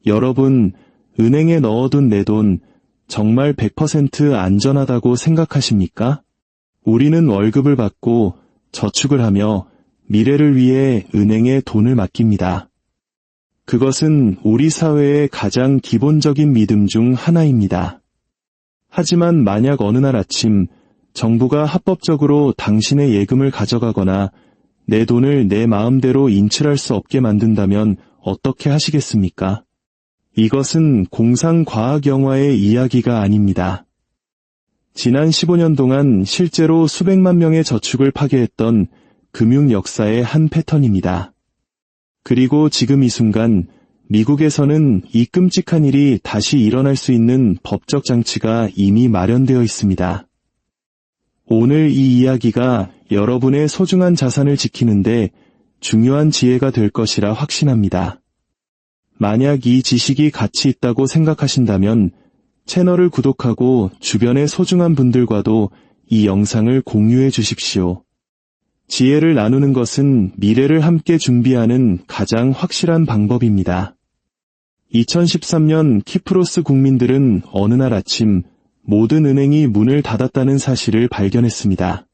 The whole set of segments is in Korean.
여러분, 은행에 넣어둔 내 돈 정말 100% 안전하다고 생각하십니까? 우리는 월급을 받고 저축을 하며 미래를 위해 은행에 돈을 맡깁니다. 그것은 우리 사회의 가장 기본적인 믿음 중 하나입니다. 하지만 만약 어느 날 아침 정부가 합법적으로 당신의 예금을 가져가거나 내 돈을 내 마음대로 인출할 수 없게 만든다면 어떻게 하시겠습니까? 이것은 공상과학 영화의 이야기가 아닙니다. 지난 15년 동안 실제로 수백만 명의 저축을 파괴했던 금융 역사의 한 패턴입니다. 그리고 지금 이 순간 미국에서는 이 끔찍한 일이 다시 일어날 수 있는 법적 장치가 이미 마련되어 있습니다. 오늘 이 이야기가 여러분의 소중한 자산을 지키는데 중요한 지혜가 될 것이라 확신합니다. 만약 이 지식이 가치 있다고 생각하신다면 채널을 구독하고 주변의 소중한 분들과도 이 영상을 공유해 주십시오. 지혜를 나누는 것은 미래를 함께 준비하는 가장 확실한 방법입니다. 2013년 키프로스 국민들은 어느 날 아침 모든 은행이 문을 닫았다는 사실을 발견했습니다.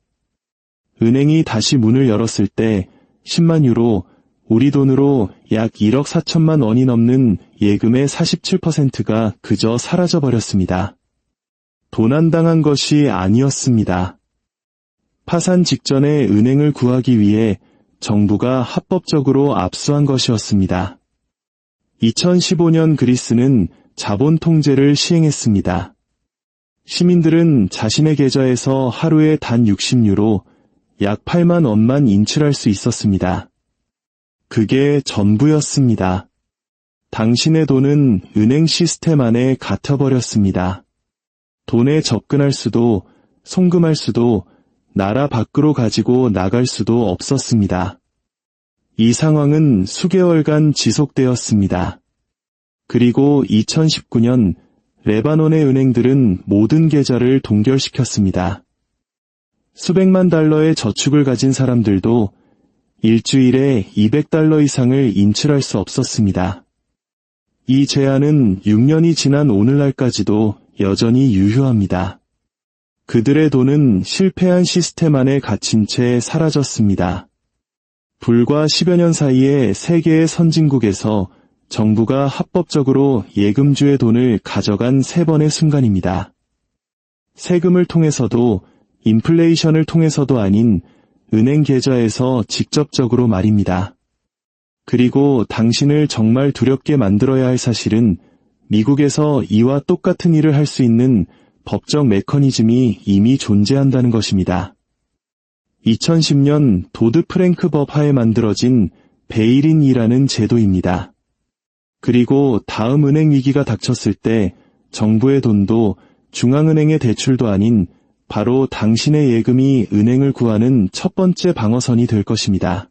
은행이 다시 문을 열었을 때 10만 유로, 우리 돈으로 약 1억 4천만 원이 넘는 예금의 47%가 그저 사라져버렸습니다. 도난당한 것이 아니었습니다. 파산 직전에 은행을 구하기 위해 정부가 합법적으로 압수한 것이었습니다. 2015년 그리스는 자본 통제를 시행했습니다. 시민들은 자신의 계좌에서 하루에 단 60유로, 약 8만 원만 인출할 수 있었습니다. 그게 전부였습니다. 당신의 돈은 은행 시스템 안에 갇혀버렸습니다. 돈에 접근할 수도, 송금할 수도, 나라 밖으로 가지고 나갈 수도 없었습니다. 이 상황은 수개월간 지속되었습니다. 그리고 2019년 레바논의 은행들은 모든 계좌를 동결시켰습니다. 수백만 달러의 저축을 가진 사람들도 일주일에 200달러 이상을 인출할 수 없었습니다. 이 제한은 6년이 지난 오늘날까지도 여전히 유효합니다. 그들의 돈은 실패한 시스템 안에 갇힌 채 사라졌습니다. 불과 10여 년 사이에 세계의 선진국에서 정부가 합법적으로 예금주의 돈을 가져간 3번의 순간입니다. 세금을 통해서도 인플레이션을 통해서도 아닌 은행 계좌에서 직접적으로 말입니다. 그리고 당신을 정말 두렵게 만들어야 할 사실은 미국에서 이와 똑같은 일을 할 수 있는 법적 메커니즘이 이미 존재한다는 것입니다. 2010년 도드 프랭크 법 하에 만들어진 베일인이라는 제도입니다. 그리고 다음 은행 위기가 닥쳤을 때 정부의 돈도 중앙은행의 대출도 아닌 바로 당신의 예금이 은행을 구하는 첫 번째 방어선이 될 것입니다.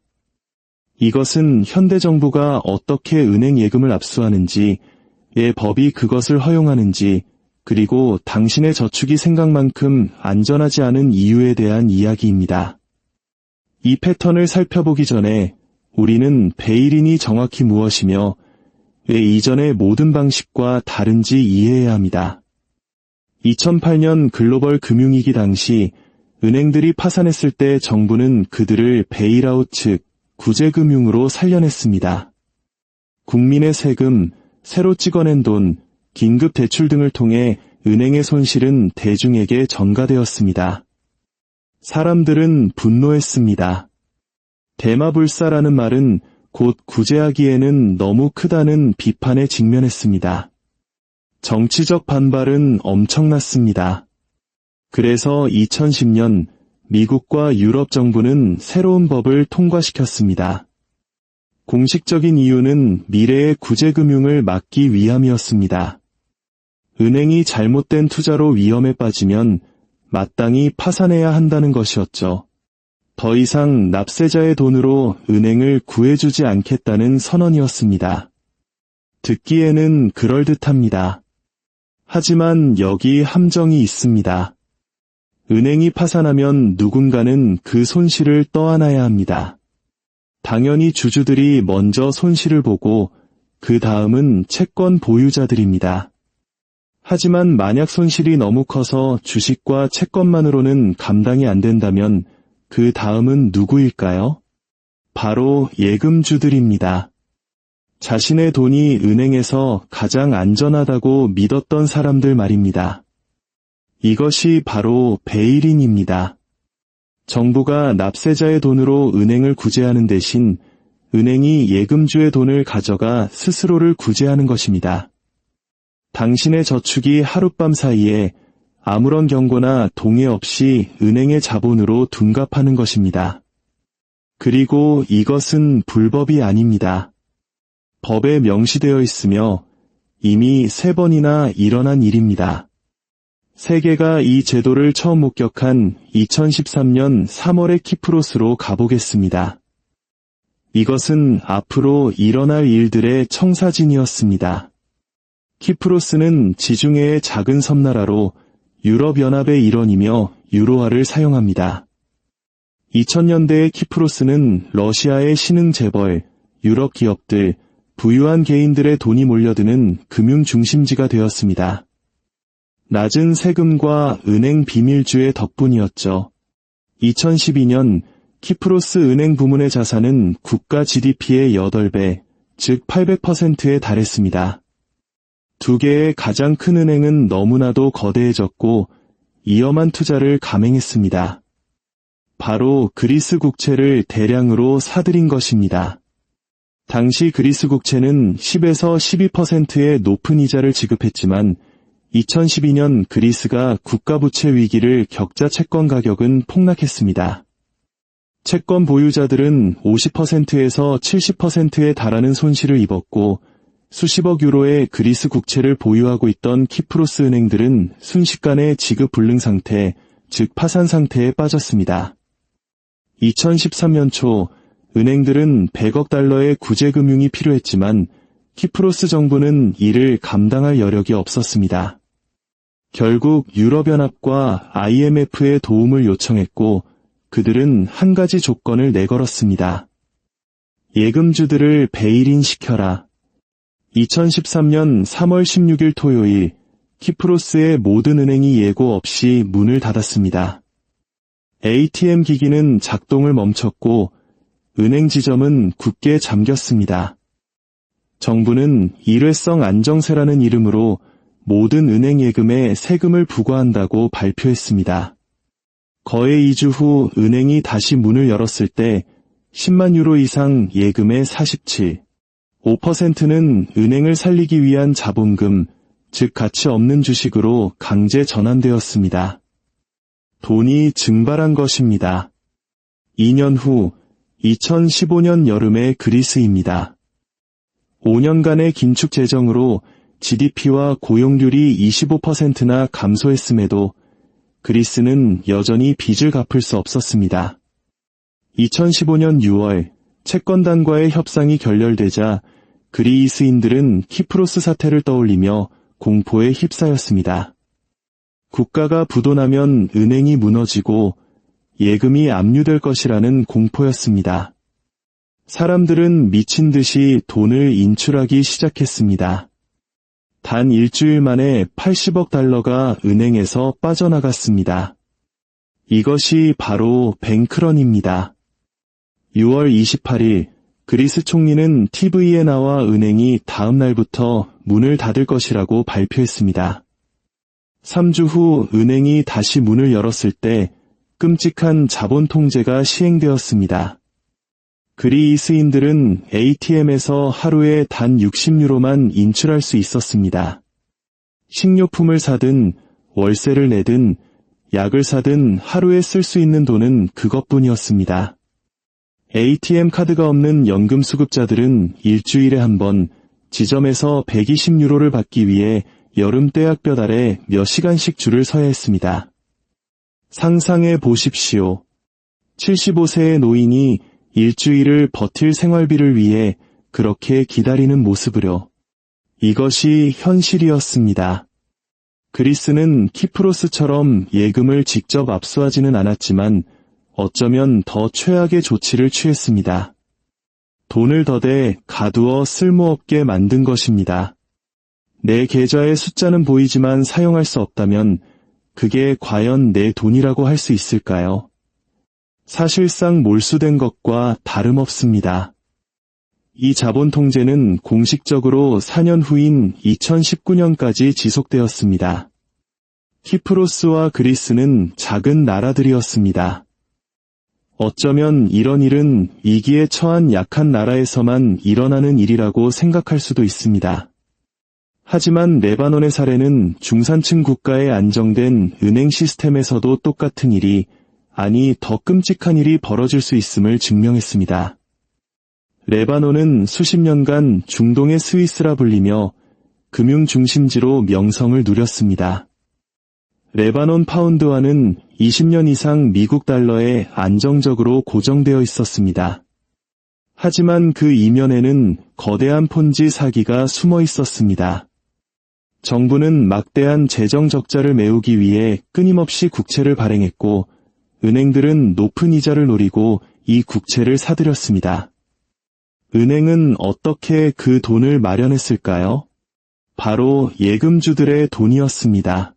이것은 현대 정부가 어떻게 은행 예금을 압수하는지, 왜 법이 그것을 허용하는지, 그리고 당신의 저축이 생각만큼 안전하지 않은 이유에 대한 이야기입니다. 이 패턴을 살펴보기 전에 우리는 베일인이 정확히 무엇이며 왜 이전의 모든 방식과 다른지 이해해야 합니다. 2008년 글로벌 금융위기 당시 은행들이 파산했을 때 정부는 그들을 베일아웃 즉 구제금융으로 살려냈습니다. 국민의 세금, 새로 찍어낸 돈, 긴급 대출 등을 통해 은행의 손실은 대중에게 전가되었습니다. 사람들은 분노했습니다. 대마불사라는 말은 곧 구제하기에는 너무 크다는 비판에 직면했습니다. 정치적 반발은 엄청났습니다. 그래서 2010년 미국과 유럽 정부는 새로운 법을 통과시켰습니다. 공식적인 이유는 미래의 구제금융을 막기 위함이었습니다. 은행이 잘못된 투자로 위험에 빠지면 마땅히 파산해야 한다는 것이었죠. 더 이상 납세자의 돈으로 은행을 구해주지 않겠다는 선언이었습니다. 듣기에는 그럴듯합니다. 하지만 여기 함정이 있습니다. 은행이 파산하면 누군가는 그 손실을 떠안아야 합니다. 당연히 주주들이 먼저 손실을 보고 그 다음은 채권 보유자들입니다. 하지만 만약 손실이 너무 커서 주식과 채권만으로는 감당이 안 된다면 그 다음은 누구일까요? 바로 예금주들입니다. 자신의 돈이 은행에서 가장 안전하다고 믿었던 사람들 말입니다. 이것이 바로 베일인입니다. 정부가 납세자의 돈으로 은행을 구제하는 대신 은행이 예금주의 돈을 가져가 스스로를 구제하는 것입니다. 당신의 저축이 하룻밤 사이에 아무런 경고나 동의 없이 은행의 자본으로 둔갑하는 것입니다. 그리고 이것은 불법이 아닙니다. 법에 명시되어 있으며 이미 3번이나 일어난 일입니다. 세계가 이 제도를 처음 목격한 2013년 3월의 키프로스로 가보겠습니다. 이것은 앞으로 일어날 일들의 청사진이었습니다. 키프로스는 지중해의 작은 섬나라로 유럽연합의 일원이며 유로화를 사용합니다. 2000년대의 키프로스는 러시아의 신흥 재벌, 유럽 기업들, 부유한 개인들의 돈이 몰려드는 금융 중심지가 되었습니다. 낮은 세금과 은행 비밀주의 덕분이었죠. 2012년 키프로스 은행 부문의 자산은 국가 GDP의 8배, 즉 800%에 달했습니다. 두 개의 가장 큰 은행은 너무나도 거대해졌고 위험한 투자를 감행했습니다. 바로 그리스 국채를 대량으로 사들인 것입니다. 당시 그리스 국채는 10에서 12%의 높은 이자를 지급했지만 2012년 그리스가 국가부채 위기를 겪자 채권 가격은 폭락했습니다. 채권 보유자들은 50%에서 70%에 달하는 손실을 입었고 수십억 유로의 그리스 국채를 보유하고 있던 키프로스 은행들은 순식간에 지급 불능 상태, 즉 파산 상태에 빠졌습니다. 2013년 초 은행들은 100억 달러의 구제금융이 필요했지만 키프로스 정부는 이를 감당할 여력이 없었습니다. 결국 유럽연합과 IMF의 도움을 요청했고 그들은 한 가지 조건을 내걸었습니다. 예금주들을 베일인시켜라. 2013년 3월 16일 토요일 키프로스의 모든 은행이 예고 없이 문을 닫았습니다. ATM 기기는 작동을 멈췄고 은행 지점은 굳게 잠겼습니다. 정부는 일회성 안정세라는 이름으로 모든 은행 예금에 세금을 부과한다고 발표했습니다. 거의 2주 후 은행이 다시 문을 열었을 때 10만 유로 이상 예금의 5%는 은행을 살리기 위한 자본금, 즉 가치 없는 주식으로 강제 전환되었습니다. 돈이 증발한 것입니다. 2년 후 2015년 여름의 그리스입니다. 5년간의 긴축 재정으로 GDP와 고용률이 25%나 감소했음에도 그리스는 여전히 빚을 갚을 수 없었습니다. 2015년 6월 채권단과의 협상이 결렬되자 그리스인들은 키프로스 사태를 떠올리며 공포에 휩싸였습니다. 국가가 부도나면 은행이 무너지고 예금이 압류될 것이라는 공포였습니다. 사람들은 미친 듯이 돈을 인출하기 시작했습니다. 단 일주일 만에 80억 달러가 은행에서 빠져나갔습니다. 이것이 바로 뱅크런입니다. 6월 28일 그리스 총리는 TV에 나와 은행이 다음 날부터 문을 닫을 것이라고 발표했습니다. 3주 후 은행이 다시 문을 열었을 때 끔찍한 자본 통제가 시행되었습니다. 그리스인들은 ATM에서 하루에 단 60유로만 인출할 수 있었습니다. 식료품을 사든 월세를 내든 약을 사든 하루에 쓸 수 있는 돈은 그것뿐이었습니다. ATM 카드가 없는 연금 수급자들은 일주일에 한 번 지점에서 120유로를 받기 위해 여름 떼약볕 아래 몇 시간씩 줄을 서야 했습니다. 상상해 보십시오. 75세의 노인이 일주일을 버틸 생활비를 위해 그렇게 기다리는 모습을요. 이것이 현실이었습니다. 그리스는 키프로스처럼 예금을 직접 압수하지는 않았지만 어쩌면 더 최악의 조치를 취했습니다. 돈을 더대 가두어 쓸모없게 만든 것입니다. 내 계좌의 숫자는 보이지만 사용할 수 없다면 그게 과연 내 돈이라고 할 수 있을까요? 사실상 몰수된 것과 다름없습니다. 이 자본 통제는 공식적으로 4년 후인 2019년까지 지속되었습니다. 키프로스와 그리스는 작은 나라들이었습니다. 어쩌면 이런 일은 위기에 처한 약한 나라에서만 일어나는 일이라고 생각할 수도 있습니다. 하지만 레바논의 사례는 중산층 국가의 안정된 은행 시스템에서도 똑같은 일이, 아니 더 끔찍한 일이 벌어질 수 있음을 증명했습니다. 레바논은 수십 년간 중동의 스위스라 불리며 금융 중심지로 명성을 누렸습니다. 레바논 파운드화는 20년 이상 미국 달러에 안정적으로 고정되어 있었습니다. 하지만 그 이면에는 거대한 폰지 사기가 숨어 있었습니다. 정부는 막대한 재정 적자를 메우기 위해 끊임없이 국채를 발행했고, 은행들은 높은 이자를 노리고 이 국채를 사들였습니다. 은행은 어떻게 그 돈을 마련했을까요? 바로 예금주들의 돈이었습니다.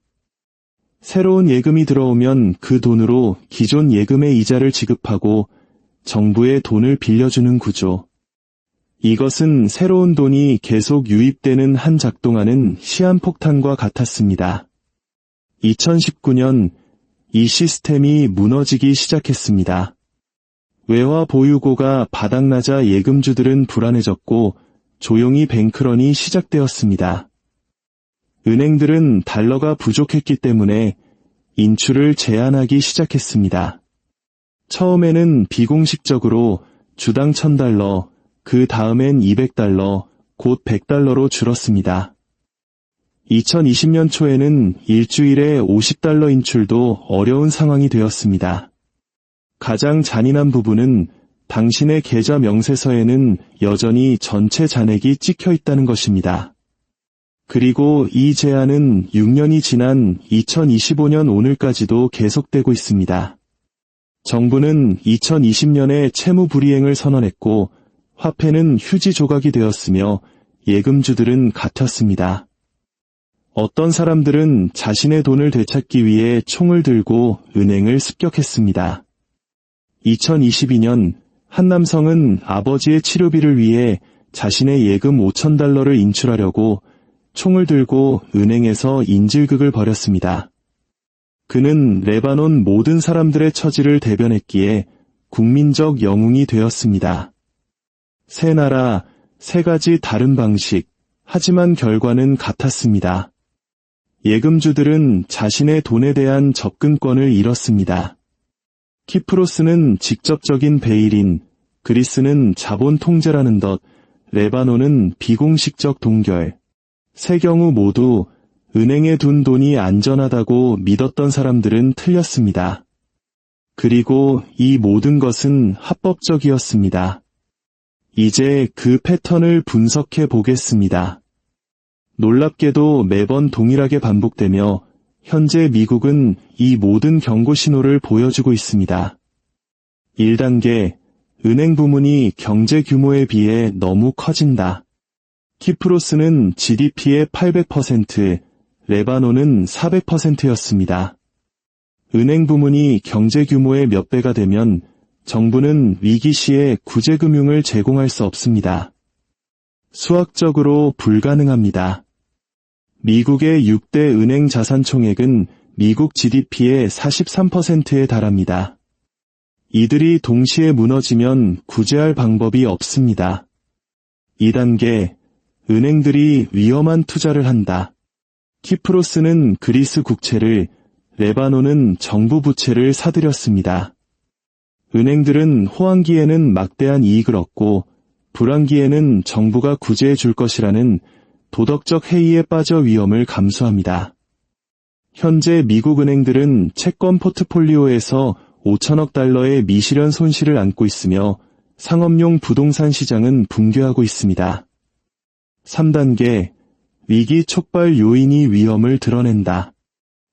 새로운 예금이 들어오면 그 돈으로 기존 예금의 이자를 지급하고 정부에 돈을 빌려주는 구조. 이것은 새로운 돈이 계속 유입되는 한 작동하는 시한폭탄과 같았습니다. 2019년 이 시스템이 무너지기 시작했습니다. 외화 보유고가 바닥나자 예금주들은 불안해졌고 조용히 뱅크런이 시작되었습니다. 은행들은 달러가 부족했기 때문에 인출을 제한하기 시작했습니다. 처음에는 비공식적으로 주당 1000달러, 그 다음엔 200달러, 곧 100달러로 줄었습니다. 2020년 초에는 일주일에 50달러 인출도 어려운 상황이 되었습니다. 가장 잔인한 부분은 당신의 계좌 명세서에는 여전히 전체 잔액이 찍혀 있다는 것입니다. 그리고 이 제한은 6년이 지난 2025년 오늘까지도 계속되고 있습니다. 정부는 2020년에 채무 불이행을 선언했고 화폐는 휴지 조각이 되었으며 예금주들은 같았습니다. 어떤 사람들은 자신의 돈을 되찾기 위해 총을 들고 은행을 습격했습니다. 2022년 한 남성은 아버지의 치료비를 위해 자신의 예금 5,000달러를 인출하려고 총을 들고 은행에서 인질극을 벌였습니다. 그는 레바논 모든 사람들의 처지를 대변했기에 국민적 영웅이 되었습니다. 세 나라, 세 가지 다른 방식, 하지만 결과는 같았습니다. 예금주들은 자신의 돈에 대한 접근권을 잃었습니다. 키프로스는 직접적인 베일인, 그리스는 자본 통제라는 것, 레바논은 비공식적 동결. 세 경우 모두 은행에 둔 돈이 안전하다고 믿었던 사람들은 틀렸습니다. 그리고 이 모든 것은 합법적이었습니다. 이제 그 패턴을 분석해 보겠습니다. 놀랍게도 매번 동일하게 반복되며 현재 미국은 이 모든 경고 신호를 보여주고 있습니다. 1단계, 은행 부문이 경제 규모에 비해 너무 커진다. 키프로스는 GDP의 800%, 레바논은 400%였습니다. 은행 부문이 경제 규모의 몇 배가 되면 정부는 위기 시에 구제금융을 제공할 수 없습니다. 수학적으로 불가능합니다. 미국의 6대 은행 자산 총액은 미국 GDP의 43%에 달합니다. 이들이 동시에 무너지면 구제할 방법이 없습니다. 2단계, 은행들이 위험한 투자를 한다. 키프로스는 그리스 국채를, 레바논은 정부 부채를 사들였습니다. 은행들은 호황기에는 막대한 이익을 얻고 불황기에는 정부가 구제해 줄 것이라는 도덕적 해이에 빠져 위험을 감수합니다. 현재 미국 은행들은 채권 포트폴리오에서 5천억 달러의 미실현 손실을 안고 있으며 상업용 부동산 시장은 붕괴하고 있습니다. 3단계, 위기 촉발 요인이 위험을 드러낸다.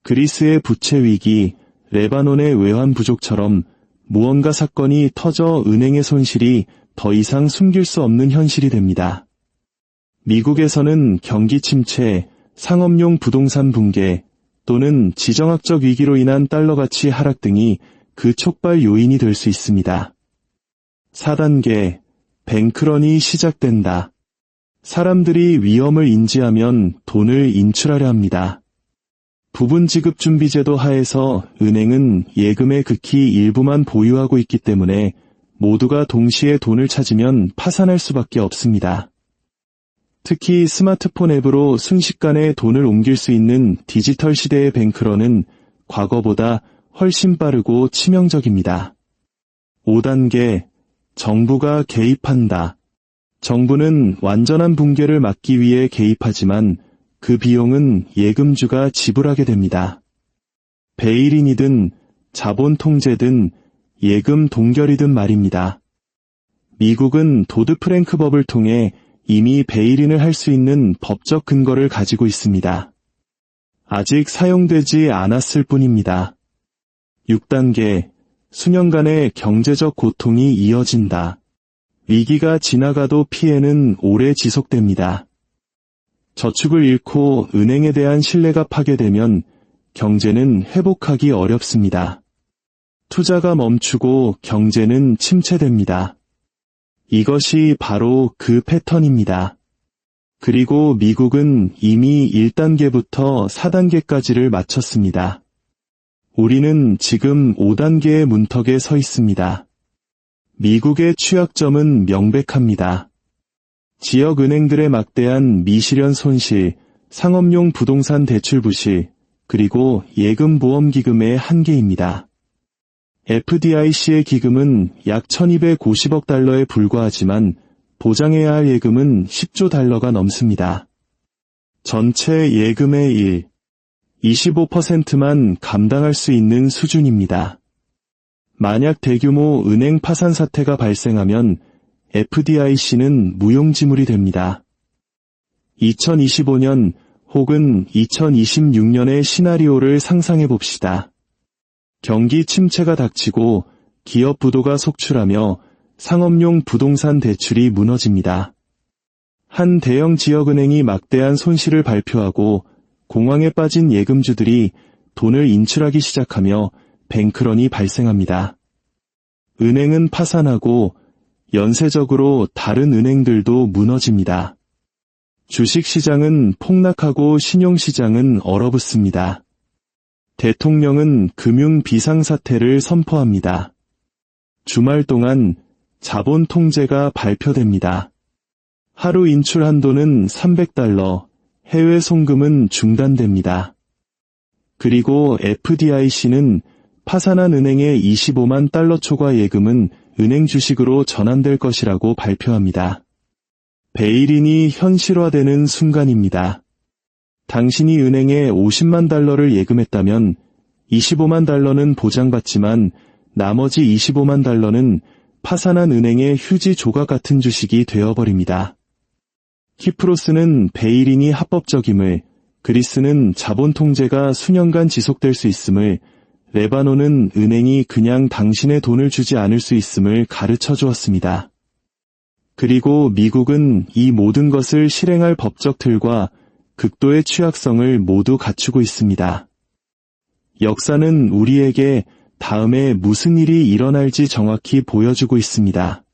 그리스의 부채 위기, 레바논의 외환 부족처럼 무언가 사건이 터져 은행의 손실이 더 이상 숨길 수 없는 현실이 됩니다. 미국에서는 경기 침체, 상업용 부동산 붕괴 또는 지정학적 위기로 인한 달러 가치 하락 등이 그 촉발 요인이 될 수 있습니다. 4단계, 뱅크런이 시작된다. 사람들이 위험을 인지하면 돈을 인출하려 합니다. 부분 지급 준비 제도 하에서 은행은 예금의 극히 일부만 보유하고 있기 때문에 모두가 동시에 돈을 찾으면 파산할 수밖에 없습니다. 특히 스마트폰 앱으로 순식간에 돈을 옮길 수 있는 디지털 시대의 뱅크런은 과거보다 훨씬 빠르고 치명적입니다. 5단계, 정부가 개입한다. 정부는 완전한 붕괴를 막기 위해 개입하지만 그 비용은 예금주가 지불하게 됩니다. 베일인이든 자본 통제든 예금 동결이든 말입니다. 미국은 도드-프랭크법을 통해 이미 베일인을 할 수 있는 법적 근거를 가지고 있습니다. 아직 사용되지 않았을 뿐입니다. 6단계, 수년간의 경제적 고통이 이어진다. 위기가 지나가도 피해는 오래 지속됩니다. 저축을 잃고 은행에 대한 신뢰가 파괴되면 경제는 회복하기 어렵습니다. 투자가 멈추고 경제는 침체됩니다. 이것이 바로 그 패턴입니다. 그리고 미국은 이미 1단계부터 4단계까지를 마쳤습니다. 우리는 지금 5단계의 문턱에 서 있습니다. 미국의 취약점은 명백합니다. 지역 은행들의 막대한 미실현 손실, 상업용 부동산 대출 부실, 그리고 예금보험기금의 한계입니다. FDIC의 기금은 약 1250억 달러에 불과하지만 보장해야 할 예금은 10조 달러가 넘습니다. 전체 예금의 25%만 감당할 수 있는 수준입니다. 만약 대규모 은행 파산 사태가 발생하면 FDIC는 무용지물이 됩니다. 2025년 혹은 2026년의 시나리오를 상상해 봅시다. 경기 침체가 닥치고 기업 부도가 속출하며 상업용 부동산 대출이 무너집니다. 한 대형 지역은행이 막대한 손실을 발표하고 공황에 빠진 예금주들이 돈을 인출하기 시작하며 뱅크런이 발생합니다. 은행은 파산하고 연쇄적으로 다른 은행들도 무너집니다. 주식시장은 폭락하고 신용시장은 얼어붙습니다. 대통령은 금융 비상사태를 선포합니다. 주말 동안 자본 통제가 발표됩니다. 하루 인출 한도는 300달러, 해외 송금은 중단됩니다. 그리고 FDIC는 파산한 은행의 25만 달러 초과 예금은 은행 주식으로 전환될 것이라고 발표합니다. 베일인이 현실화되는 순간입니다. 당신이 은행에 50만 달러를 예금했다면 25만 달러는 보장받지만 나머지 25만 달러는 파산한 은행의 휴지 조각 같은 주식이 되어버립니다. 키프로스는 베일인이 합법적임을, 그리스는 자본 통제가 수년간 지속될 수 있음을, 레바논은 은행이 그냥 당신의 돈을 주지 않을 수 있음을 가르쳐 주었습니다. 그리고 미국은 이 모든 것을 실행할 법적 틀과 극도의 취약성을 모두 갖추고 있습니다. 역사는 우리에게 다음에 무슨 일이 일어날지 정확히 보여주고 있습니다.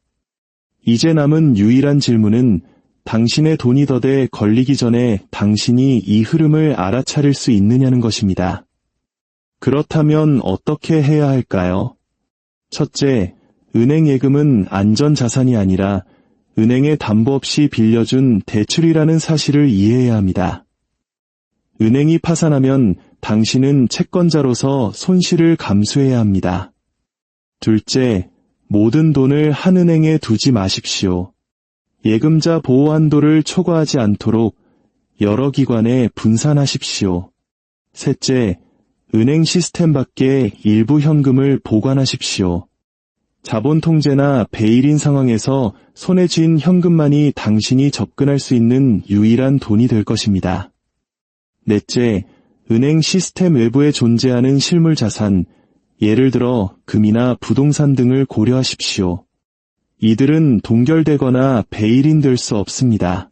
이제 남은 유일한 질문은 당신의 돈이 덫에 걸리기 전에 당신이 이 흐름을 알아차릴 수 있느냐는 것입니다. 그렇다면 어떻게 해야 할까요? 첫째, 은행 예금은 안전자산이 아니라 은행에 담보 없이 빌려준 대출이라는 사실을 이해해야 합니다. 은행이 파산하면 당신은 채권자로서 손실을 감수해야 합니다. 둘째, 모든 돈을 한 은행에 두지 마십시오. 예금자 보호 한도를 초과하지 않도록 여러 기관에 분산하십시오. 셋째, 은행 시스템 밖에 일부 현금을 보관하십시오. 자본 통제나 베일인 상황에서 손에 쥔 현금만이 당신이 접근할 수 있는 유일한 돈이 될 것입니다. 넷째, 은행 시스템 외부에 존재하는 실물 자산, 예를 들어 금이나 부동산 등을 고려하십시오. 이들은 동결되거나 배일인 될 수 없습니다.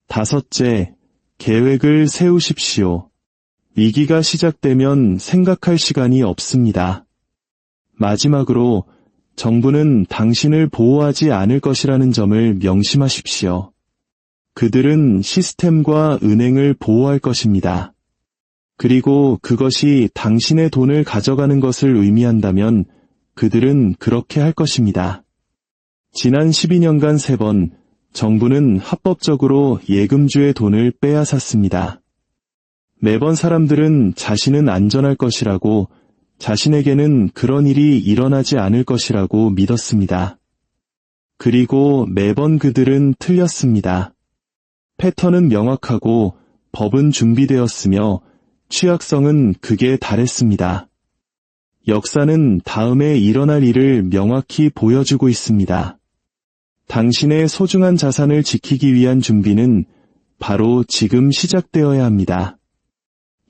다섯째, 계획을 세우십시오. 위기가 시작되면 생각할 시간이 없습니다. 마지막으로, 정부는 당신을 보호하지 않을 것이라는 점을 명심하십시오. 그들은 시스템과 은행을 보호할 것입니다. 그리고 그것이 당신의 돈을 가져가는 것을 의미한다면 그들은 그렇게 할 것입니다. 지난 12년간 3번 정부는 합법적으로 예금주의 돈을 빼앗았습니다. 매번 사람들은 자신은 안전할 것이라고, 자신에게는 그런 일이 일어나지 않을 것이라고 믿었습니다. 그리고 매번 그들은 틀렸습니다. 패턴은 명확하고 법은 준비되었으며 취약성은 극에 달했습니다. 역사는 다음에 일어날 일을 명확히 보여주고 있습니다. 당신의 소중한 자산을 지키기 위한 준비는 바로 지금 시작되어야 합니다.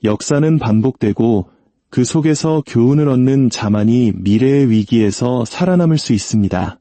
역사는 반복되고 그 속에서 교훈을 얻는 자만이 미래의 위기에서 살아남을 수 있습니다.